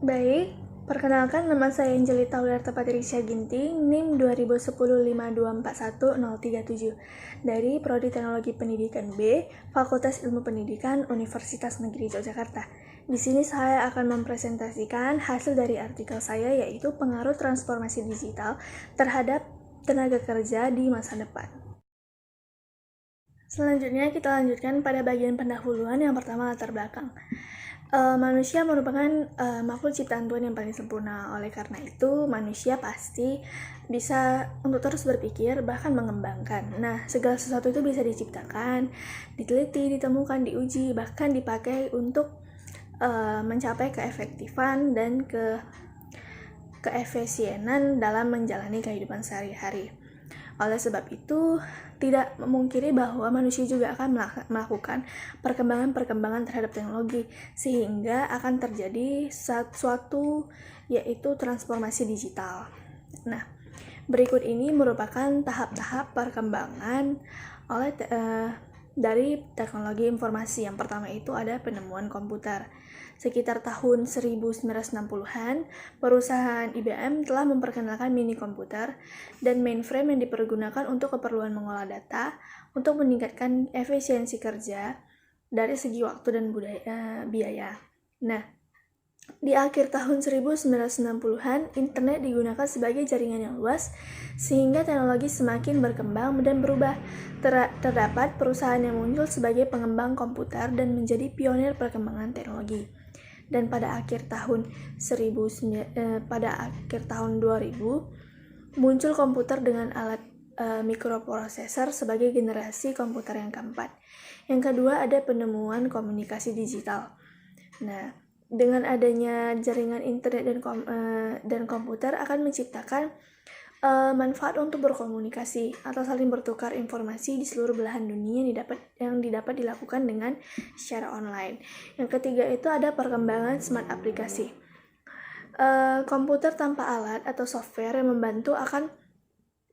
Baik, perkenalkan nama saya Angelita Wularta Patricia Ginting, NIM 2010524137 dari Prodi Teknologi Pendidikan B, Fakultas Ilmu Pendidikan, Universitas Negeri Yogyakarta. Di sini saya akan mempresentasikan hasil dari artikel saya, yaitu pengaruh transformasi digital terhadap tenaga kerja di masa depan. Selanjutnya kita lanjutkan pada bagian pendahuluan. Yang pertama, latar belakang. Manusia merupakan makhluk ciptaan Tuhan yang paling sempurna. Oleh karena itu, manusia pasti bisa untuk terus berpikir, bahkan mengembangkan. Nah, segala sesuatu itu bisa diciptakan, diteliti, ditemukan, diuji, bahkan dipakai untuk mencapai keefektifan dan keefisienan dalam menjalani kehidupan sehari-hari. Oleh sebab itu, tidak memungkiri bahwa manusia juga akan melakukan perkembangan-perkembangan terhadap teknologi, sehingga akan terjadi suatu yaitu transformasi digital. Nah, berikut ini merupakan tahap-tahap perkembangan dari teknologi informasi. Yang pertama itu ada penemuan komputer. Sekitar tahun 1960-an, perusahaan IBM telah memperkenalkan mini komputer dan mainframe yang dipergunakan untuk keperluan mengolah data untuk meningkatkan efisiensi kerja dari segi waktu dan biaya. Nah, di akhir tahun 1960-an, internet digunakan sebagai jaringan yang luas, sehingga teknologi semakin berkembang dan berubah. Terdapat perusahaan yang muncul sebagai pengembang komputer dan menjadi pionir perkembangan teknologi. Dan pada akhir tahun 2000 muncul komputer dengan alat mikroprosesor sebagai generasi komputer yang keempat. Yang kedua ada penemuan komunikasi digital. Nah, dengan adanya jaringan internet dan komputer akan menciptakan manfaat untuk berkomunikasi atau saling bertukar informasi di seluruh belahan dunia yang didapat dilakukan dengan secara online. Yang ketiga itu ada perkembangan smart aplikasi. Komputer tanpa alat atau software yang membantu akan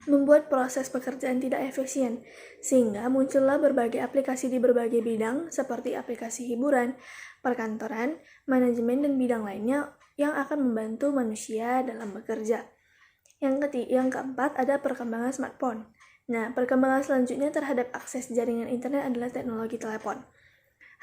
membuat proses pekerjaan tidak efisien, sehingga muncullah berbagai aplikasi di berbagai bidang seperti aplikasi hiburan, perkantoran, manajemen, dan bidang lainnya yang akan membantu manusia dalam bekerja. Yang keempat ada perkembangan smartphone. Nah, perkembangan selanjutnya terhadap akses jaringan internet adalah teknologi telepon.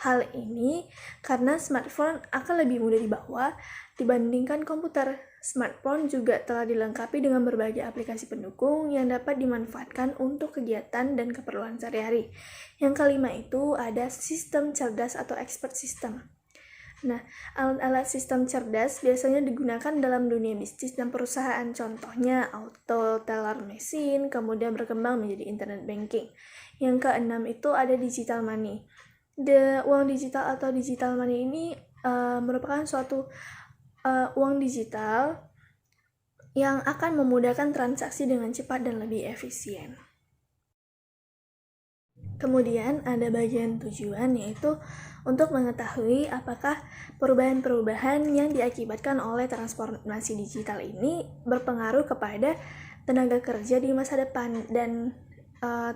Hal ini karena smartphone akan lebih mudah dibawa dibandingkan komputer. Smartphone juga telah dilengkapi dengan berbagai aplikasi pendukung yang dapat dimanfaatkan untuk kegiatan dan keperluan sehari-hari. Yang kelima itu ada sistem cerdas atau expert system. Nah, alat-alat sistem cerdas biasanya digunakan dalam dunia bisnis dan perusahaan. Contohnya auto teller mesin, kemudian berkembang menjadi internet banking. Yang keenam itu ada digital money. Uang digital atau digital money ini merupakan suatu uang digital yang akan memudahkan transaksi dengan cepat dan lebih efisien. Kemudian ada bagian tujuan, yaitu untuk mengetahui apakah perubahan-perubahan yang diakibatkan oleh transformasi digital ini berpengaruh kepada tenaga kerja di masa depan. Dan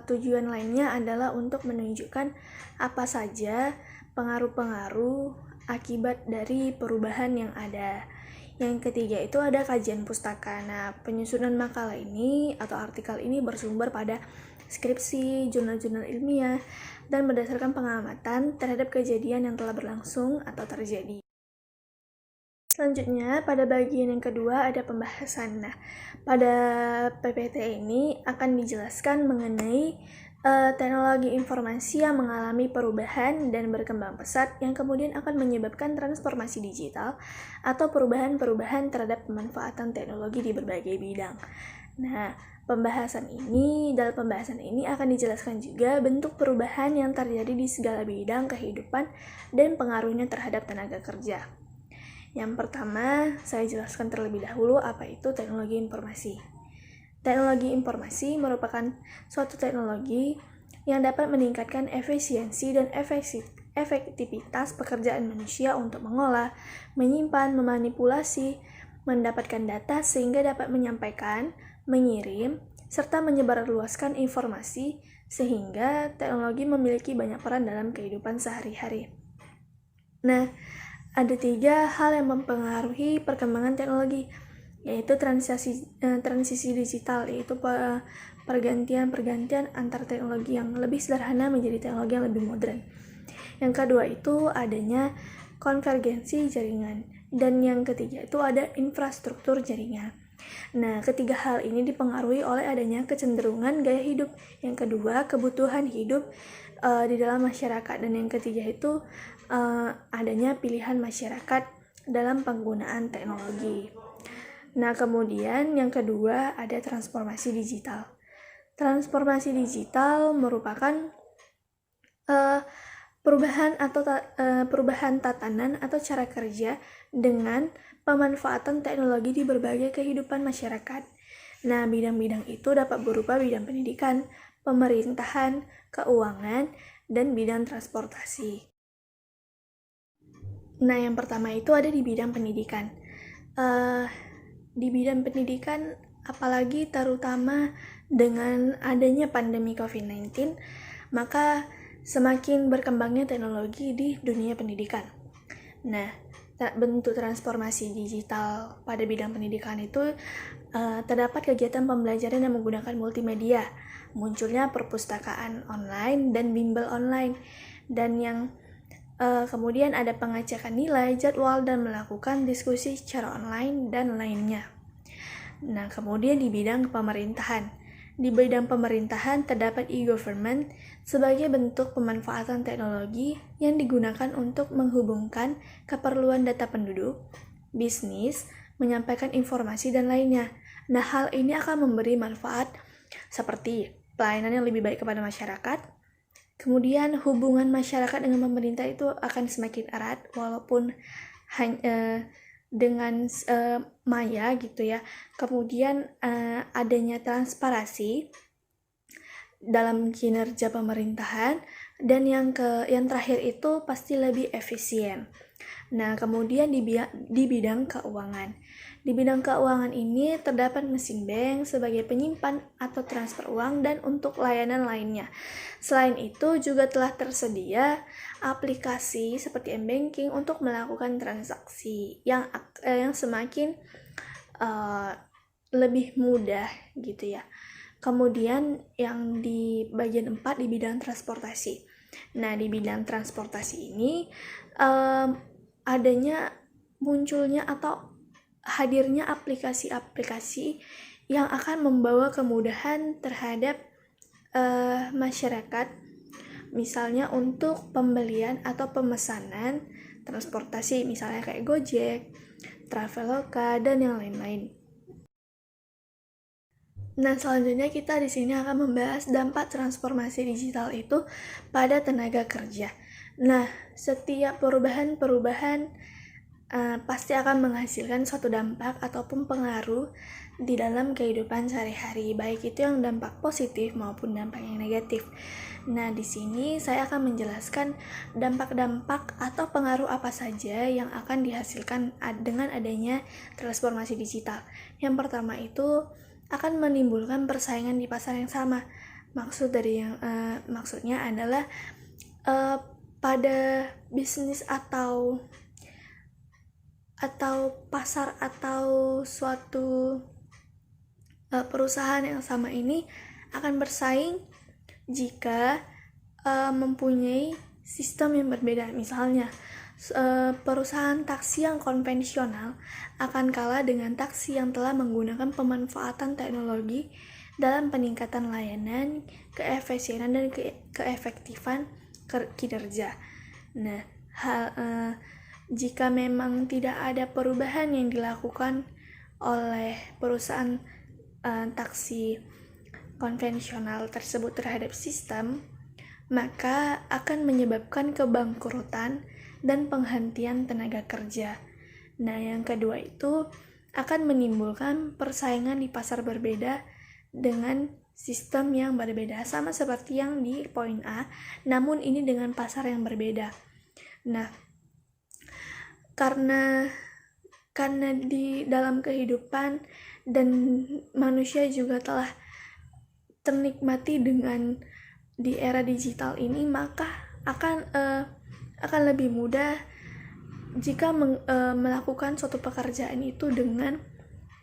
tujuan lainnya adalah untuk menunjukkan apa saja pengaruh-pengaruh akibat dari perubahan yang ada. Yang ketiga itu ada kajian pustaka. Nah, penyusunan makalah ini atau artikel ini bersumber pada skripsi, jurnal-jurnal ilmiah, dan berdasarkan pengamatan terhadap kejadian yang telah berlangsung atau terjadi. Selanjutnya, pada bagian yang kedua ada pembahasan. Nah, pada PPT ini akan dijelaskan mengenai teknologi informasi yang mengalami perubahan dan berkembang pesat yang kemudian akan menyebabkan transformasi digital atau perubahan-perubahan terhadap pemanfaatan teknologi di berbagai bidang. Nah, dalam pembahasan ini akan dijelaskan juga bentuk perubahan yang terjadi di segala bidang kehidupan dan pengaruhnya terhadap tenaga kerja. Yang pertama, saya jelaskan terlebih dahulu apa itu teknologi informasi. Teknologi informasi merupakan suatu teknologi yang dapat meningkatkan efisiensi dan efektivitas pekerjaan manusia untuk mengolah, menyimpan, memanipulasi, mendapatkan data sehingga dapat menyampaikan, mengirim, serta menyebarluaskan informasi, sehingga teknologi memiliki banyak peran dalam kehidupan sehari-hari. Nah, ada 3 hal yang mempengaruhi perkembangan teknologi, yaitu transisi digital, yaitu pergantian antar teknologi yang lebih sederhana menjadi teknologi yang lebih modern. Yang kedua itu adanya konvergensi jaringan, dan yang ketiga itu ada infrastruktur jaringan. Nah, ketiga hal ini dipengaruhi oleh adanya kecenderungan gaya hidup, yang kedua kebutuhan hidup di dalam masyarakat, dan yang ketiga itu adanya pilihan masyarakat dalam penggunaan teknologi. Nah, kemudian yang kedua ada transformasi digital. Transformasi digital merupakan perubahan tatanan atau cara kerja dengan pemanfaatan teknologi di berbagai kehidupan masyarakat. Nah, bidang-bidang itu dapat berupa bidang pendidikan, pemerintahan, keuangan, dan bidang transportasi. Nah, yang pertama itu ada di bidang pendidikan. Di bidang pendidikan, apalagi terutama dengan adanya pandemi COVID-19, maka semakin berkembangnya teknologi di dunia pendidikan. Nah, bentuk transformasi digital pada bidang pendidikan itu terdapat kegiatan pembelajaran yang menggunakan multimedia, munculnya perpustakaan online dan bimbel online, dan yang kemudian ada pengecekan nilai, jadwal, dan melakukan diskusi secara online dan lainnya. Nah, kemudian di bidang pemerintahan. Di bidang pemerintahan terdapat e-government sebagai bentuk pemanfaatan teknologi yang digunakan untuk menghubungkan keperluan data penduduk, bisnis, menyampaikan informasi, dan lainnya. Nah, hal ini akan memberi manfaat seperti pelayanan yang lebih baik kepada masyarakat. Kemudian hubungan masyarakat dengan pemerintah itu akan semakin erat walaupun dengan maya gitu ya. Kemudian adanya transparansi dalam kinerja pemerintahan, dan yang terakhir itu pasti lebih efisien. Nah, kemudian di bidang keuangan. Di bidang keuangan ini terdapat mesin bank sebagai penyimpan atau transfer uang dan untuk layanan lainnya. Selain itu juga telah tersedia aplikasi seperti m-banking untuk melakukan transaksi yang semakin lebih mudah gitu ya. Kemudian yang di bagian 4 di bidang transportasi. Nah, di bidang transportasi ini munculnya atau hadirnya aplikasi-aplikasi yang akan membawa kemudahan terhadap masyarakat, misalnya untuk pembelian atau pemesanan transportasi, misalnya kayak Gojek, Traveloka, dan yang lain-lain. Nah, selanjutnya kita di sini akan membahas dampak transformasi digital itu pada tenaga kerja. Nah, setiap perubahan pasti akan menghasilkan suatu dampak ataupun pengaruh di dalam kehidupan sehari-hari, baik itu yang dampak positif maupun dampak yang negatif. Nah, di sini saya akan menjelaskan dampak-dampak atau pengaruh apa saja yang akan dihasilkan dengan adanya transformasi digital. Yang pertama itu akan menimbulkan persaingan di pasar yang sama. Maksudnya adalah pada bisnis atau pasar atau suatu perusahaan yang sama ini akan bersaing jika mempunyai sistem yang berbeda. Misalnya perusahaan taksi yang konvensional akan kalah dengan taksi yang telah menggunakan pemanfaatan teknologi dalam peningkatan layanan, keefisienan, dan keefektifan kinerja. Nah, jika memang tidak ada perubahan yang dilakukan oleh perusahaan taksi konvensional tersebut terhadap sistem, maka akan menyebabkan kebangkrutan dan penghentian tenaga kerja. Nah, yang kedua itu akan menimbulkan persaingan di pasar berbeda dengan sistem yang berbeda, sama seperti yang di poin A, namun ini dengan pasar yang berbeda. Nah, karena di dalam kehidupan dan manusia juga telah ternikmati dengan di era digital ini, maka akan lebih mudah jika melakukan suatu pekerjaan itu dengan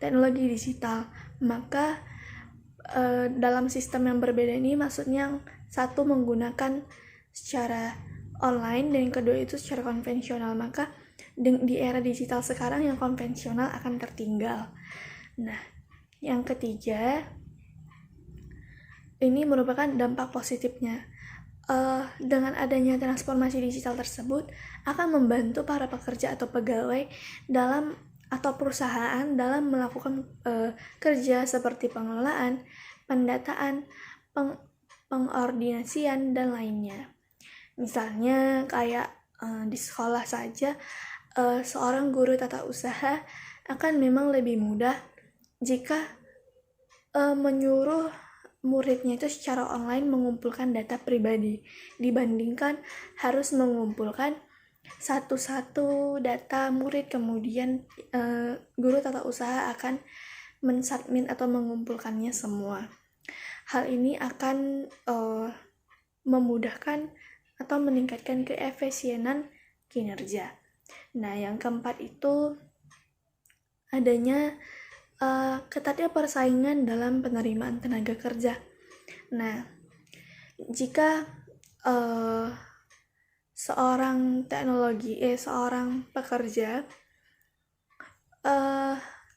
teknologi digital, maka dalam sistem yang berbeda ini maksudnya yang satu menggunakan secara online dan yang kedua itu secara konvensional, maka di era digital sekarang yang konvensional akan tertinggal. Nah, yang ketiga, ini merupakan dampak positifnya. Dengan adanya transformasi digital tersebut akan membantu para pekerja atau pegawai atau perusahaan dalam melakukan kerja seperti pengelolaan, pendataan, pengordinasian, dan lainnya. Misalnya kayak di sekolah saja, seorang guru tata usaha akan memang lebih mudah jika menyuruh muridnya itu secara online mengumpulkan data pribadi dibandingkan harus mengumpulkan satu-satu data murid, kemudian guru tata usaha akan mensubmit atau mengumpulkannya semua. Hal ini akan memudahkan atau meningkatkan keefisienan kinerja. Nah, yang keempat itu adanya ketatnya persaingan dalam penerimaan tenaga kerja. Nah, jika seorang pekerja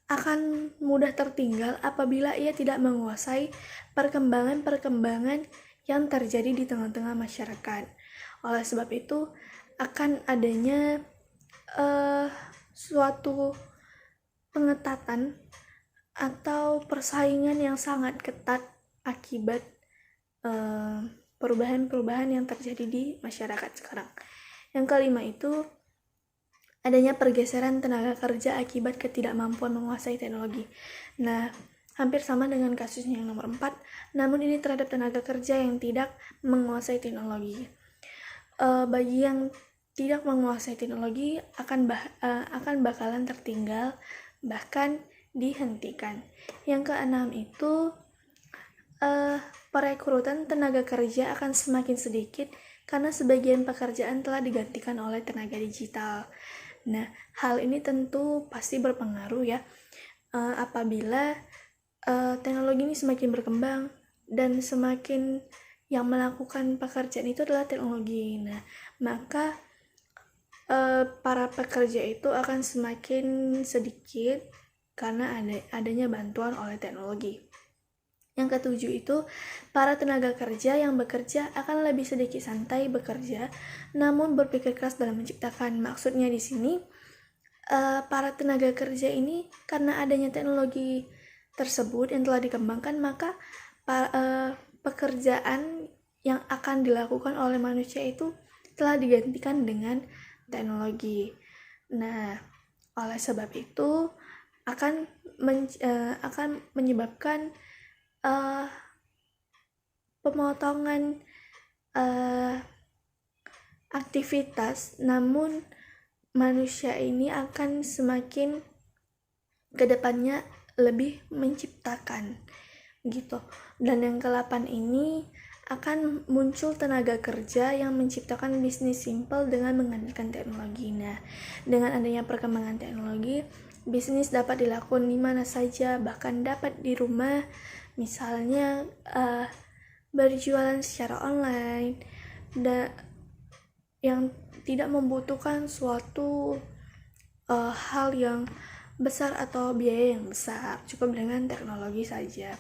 akan mudah tertinggal apabila ia tidak menguasai perkembangan-perkembangan yang terjadi di tengah-tengah masyarakat. Oleh sebab itu, akan adanya suatu pengetatan atau persaingan yang sangat ketat akibat perubahan-perubahan yang terjadi di masyarakat sekarang. Yang kelima itu adanya pergeseran tenaga kerja akibat ketidakmampuan menguasai teknologi. Nah, hampir sama dengan kasusnya yang nomor 4, namun ini terhadap tenaga kerja yang tidak menguasai teknologi. Bagi yang tidak menguasai teknologi akan bakalan tertinggal, bahkan dihentikan. Yang keenam itu perekrutan tenaga kerja akan semakin sedikit karena sebagian pekerjaan telah digantikan oleh tenaga digital. Nah, hal ini tentu pasti berpengaruh ya apabila teknologi ini semakin berkembang dan semakin yang melakukan pekerjaan itu adalah teknologi. Nah, maka para pekerja itu akan semakin sedikit karena adanya bantuan oleh teknologi. Yang ketujuh itu, para tenaga kerja yang bekerja akan lebih sedikit santai bekerja, namun berpikir keras dalam menciptakan. Maksudnya di sini, para tenaga kerja ini karena adanya teknologi tersebut yang telah dikembangkan, maka pekerjaan yang akan dilakukan oleh manusia itu telah digantikan dengan teknologi. Nah, oleh sebab itu akan menyebabkan pemotongan aktivitas, namun manusia ini akan semakin kedepannya lebih menciptakan gitu. Dan yang ke-8 ini akan muncul tenaga kerja yang menciptakan bisnis simple dengan mengandalkan teknologi. Nah, dengan adanya perkembangan teknologi, bisnis dapat dilakukan di mana saja, bahkan dapat di rumah. Misalnya berjualan secara online yang tidak membutuhkan suatu hal yang besar atau biaya yang besar, cukup dengan teknologi saja.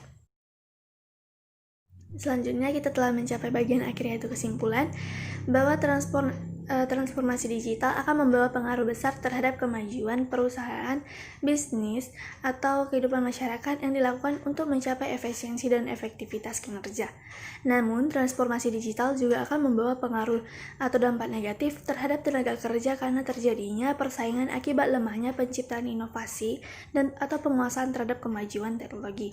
Selanjutnya kita telah mencapai bagian akhir, yaitu kesimpulan bahwa transformasi digital akan membawa pengaruh besar terhadap kemajuan perusahaan, bisnis, atau kehidupan masyarakat yang dilakukan untuk mencapai efisiensi dan efektivitas kinerja. Namun, transformasi digital juga akan membawa pengaruh atau dampak negatif terhadap tenaga kerja karena terjadinya persaingan akibat lemahnya penciptaan inovasi atau penguasaan terhadap kemajuan teknologi.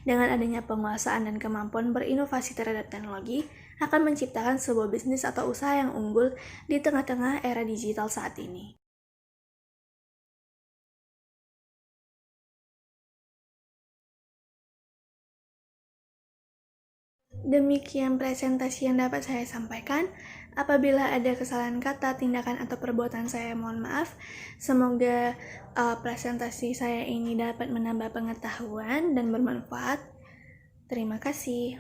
Dengan adanya penguasaan dan kemampuan berinovasi terhadap teknologi, akan menciptakan sebuah bisnis atau usaha yang unggul di tengah-tengah era digital saat ini. Demikian presentasi yang dapat saya sampaikan. Apabila ada kesalahan kata, tindakan, atau perbuatan saya, mohon maaf. Semoga presentasi saya ini dapat menambah pengetahuan dan bermanfaat. Terima kasih.